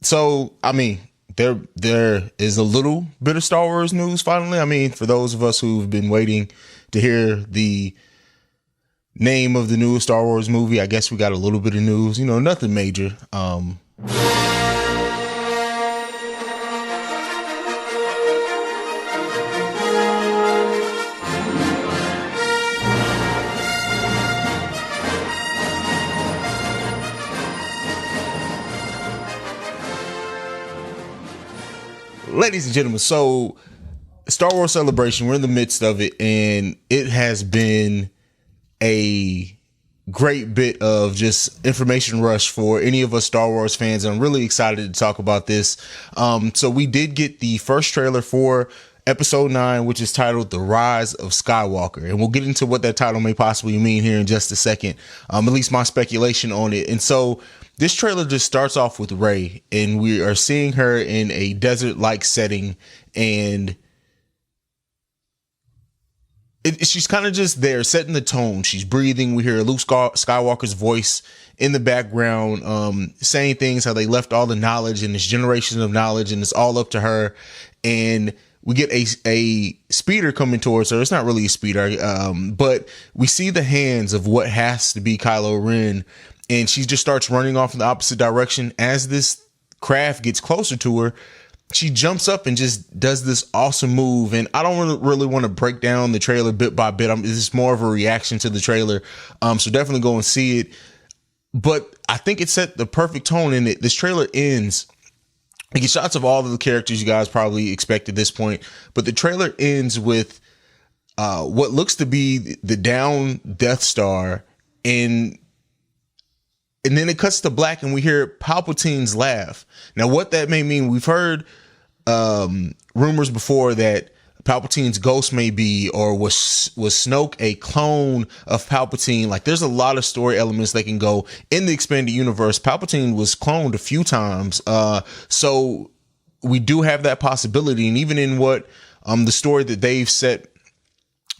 So, I mean, there is a little bit of Star Wars news finally. I mean, for those of us who've been waiting to hear the name of the newest Star Wars movie, I guess we got a little bit of news, nothing major. Ladies and gentlemen, so Star Wars Celebration, we're in the midst of it, and it has been a great bit of just information rush for any of us Star Wars fans. I'm really excited to talk about this. So we did get the first trailer for episode 9, which is titled The Rise of Skywalker. And we'll get into what that title may possibly mean here in just a second. At least my speculation on it. And so this trailer just starts off with Rey, and we are seeing her in a desert-like setting, and she's kind of just there setting the tone. She's breathing. We hear Luke Skywalker's voice in the background, saying things, how they left all the knowledge and this generation of knowledge, and it's all up to her. And we get a speeder coming towards her. It's not really a speeder, but we see the hands of what has to be Kylo Ren, and she just starts running off in the opposite direction. As this craft gets closer to her, she jumps up and just does this awesome move. And I don't really want to break down the trailer bit by bit. This is more of a reaction to the trailer. So definitely go and see it. But I think it set the perfect tone in it. This trailer ends. You get shots of all of the characters you guys probably expect at this point. But the trailer ends with what looks to be the down Death Star. And then it cuts to black and we hear Palpatine's laugh. Now, what that may mean, we've heard rumors before that Palpatine's ghost may be, or was Snoke a clone of Palpatine? Like, there's a lot of story elements that can go in the expanded universe. Palpatine was cloned a few times. So we do have that possibility. And even in what the story that they've set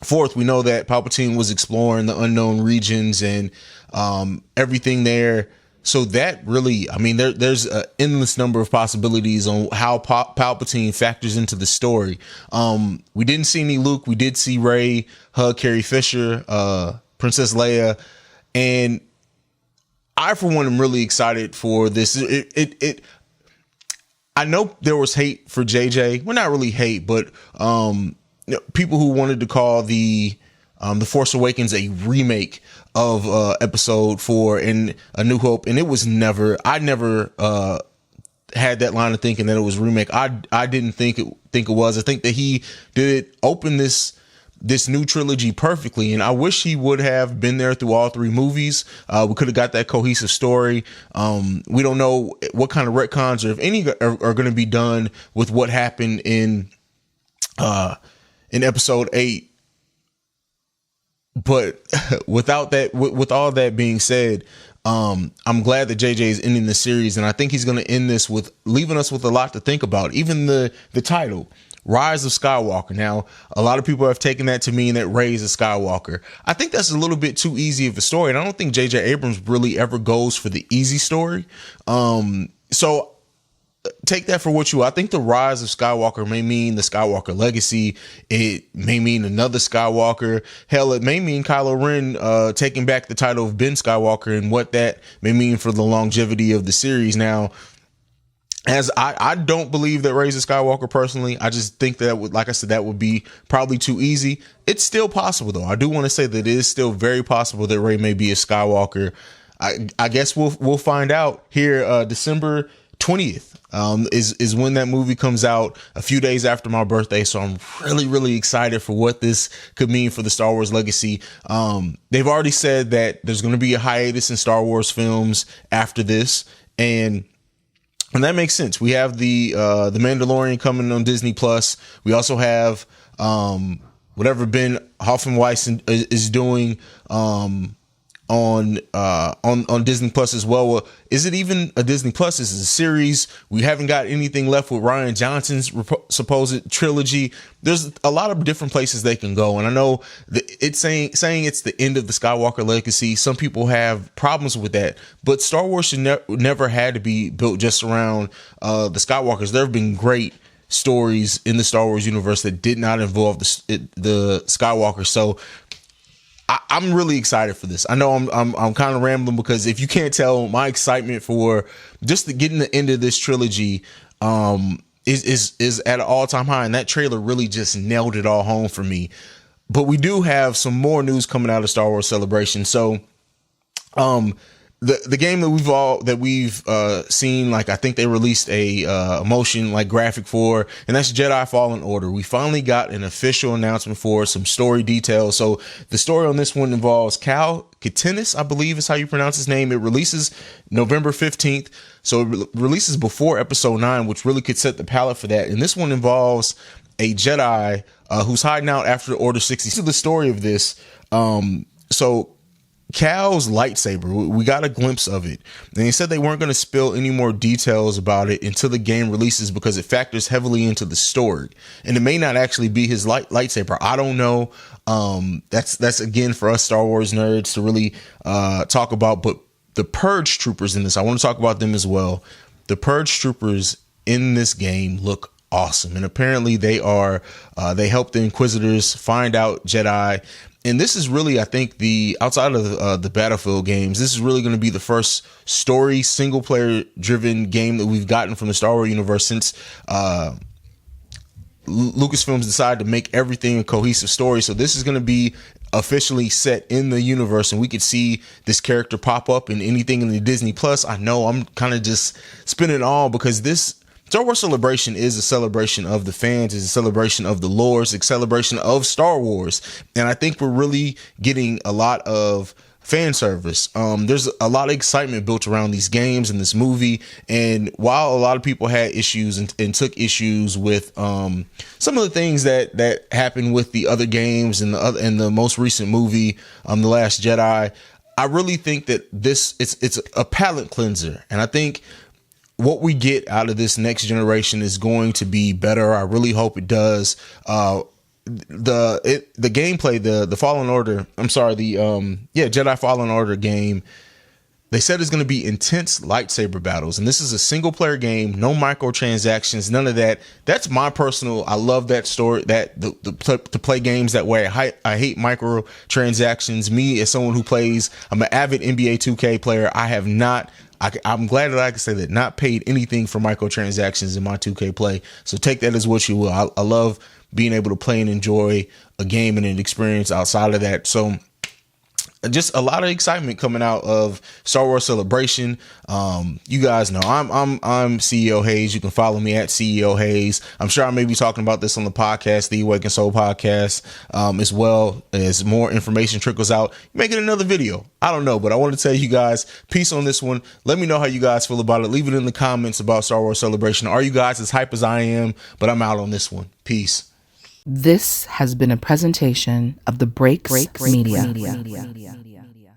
forth, we know that Palpatine was exploring the unknown regions and everything there. So that really, I mean, there's an endless number of possibilities on how Palpatine factors into the story. We didn't see any Luke. We did see Rey hug Carrie Fisher, Princess Leia. And I, for one, am really excited for this. I know there was hate for JJ. Well, not really hate, but people who wanted to call the Force Awakens a remake of episode 4 and A New Hope, and it was never. I never had that line of thinking that it was remake. I didn't think it was. I think that he did open this new trilogy perfectly, and I wish he would have been there through all 3 movies. We could have got that cohesive story. We don't know what kind of retcons, or if any, are going to be done with what happened in episode 8. But without that, with all that being said, I'm glad that JJ is ending the series, and I think he's going to end this with leaving us with a lot to think about. Even the title, Rise of Skywalker. Now, a lot of people have taken that to mean that Rey is a Skywalker. I think that's a little bit too easy of a story, and I don't think JJ Abrams really ever goes for the easy story. So take that for what you will. I think the Rise of Skywalker may mean the Skywalker legacy. It may mean another Skywalker. Hell, it may mean Kylo Ren taking back the title of Ben Skywalker, and what that may mean for the longevity of the series. Now, as I don't believe that Rey's a Skywalker personally. I just think that like I said, that would be probably too easy. It's still possible, though. I do want to say that it is still very possible that Rey may be a Skywalker. I guess we'll find out here. December 20th is when that movie comes out, a few days after my birthday. So I'm really excited for what this could mean for the Star Wars legacy. They've already said that there's going to be a hiatus in Star Wars films after this, and that makes sense. We have the Mandalorian coming on Disney Plus. We also have whatever Ben Hoffenweiss is doing on Disney Plus as well. Well, is it even a Disney Plus? This is a series. We haven't got anything left with Rian Johnson's supposed trilogy. There's a lot of different places they can go, and I know it's saying it's the end of the Skywalker legacy. Some people have problems with that, but Star Wars should never had to be built just around the Skywalkers. There have been great stories in the Star Wars universe that did not involve the Skywalker. So I'm really excited for this. I know I'm kind of rambling, because if you can't tell, my excitement for just getting the end of this trilogy is at an all-time high, and that trailer really just nailed it all home for me. But we do have some more news coming out of Star Wars Celebration. So the game that we've seen, like, I think they released a motion like graphic for, and that's Jedi Fallen Order. We finally got an official announcement for some story details. So the story on this one involves Cal Katarnis, I believe is how you pronounce his name. It releases November 15th. So it releases before episode 9, which really could set the palette for that. And this one involves a Jedi who's hiding out after Order 60. So the story of this, so Cal's lightsaber, we got a glimpse of it, and they said they weren't going to spill any more details about it until the game releases, because it factors heavily into the story, and it may not actually be his lightsaber. I don't know. That's again for us Star Wars nerds to really talk about. But the Purge troopers in this, I want to talk about them as well. The Purge troopers in this game look awesome, and apparently they help the Inquisitors find out Jedi. And this is really, I think, outside of the Battlefield games, this is really going to be the first story single player driven game that we've gotten from the Star Wars universe since Lucasfilms decided to make everything a cohesive story. So this is going to be officially set in the universe, and we could see this character pop up in anything in the Disney Plus. I know I'm kind of just spinning it all, because this Star Wars Celebration is a celebration of the fans, is a celebration of the lore, it's a celebration of Star Wars. And I think we're really getting a lot of fan service. There's a lot of excitement built around these games and this movie. And while a lot of people had issues and took issues with some of the things that happened with the other games and the most recent movie, The Last Jedi, I really think that it's a palate cleanser. And I think what we get out of this next generation is going to be better. I really hope it does. The gameplay, the Fallen Order, Jedi Fallen Order game, they said it's going to be intense lightsaber battles, and this is a single player game, no microtransactions, none of that. That's my personal, I love that story, that to play games that way. I hate microtransactions. Me, as someone who plays, I'm an avid NBA 2K player. I'm glad that I can say that not paid anything for microtransactions in my 2K play. So take that as what you will. I love being able to play and enjoy a game and an experience outside of that. So just a lot of excitement coming out of Star Wars Celebration. You guys know I'm CEO Haize. You can follow me at CEO Haize. I'm sure I may be talking about this on the podcast, the Awaken Soul podcast, as well as more information trickles out. Making another video. I don't know, but I want to tell you guys, peace on this one. Let me know how you guys feel about it. Leave it in the comments about Star Wars Celebration. Are you guys as hype as I am? But I'm out on this one. Peace. This has been a presentation of the Breaks Media.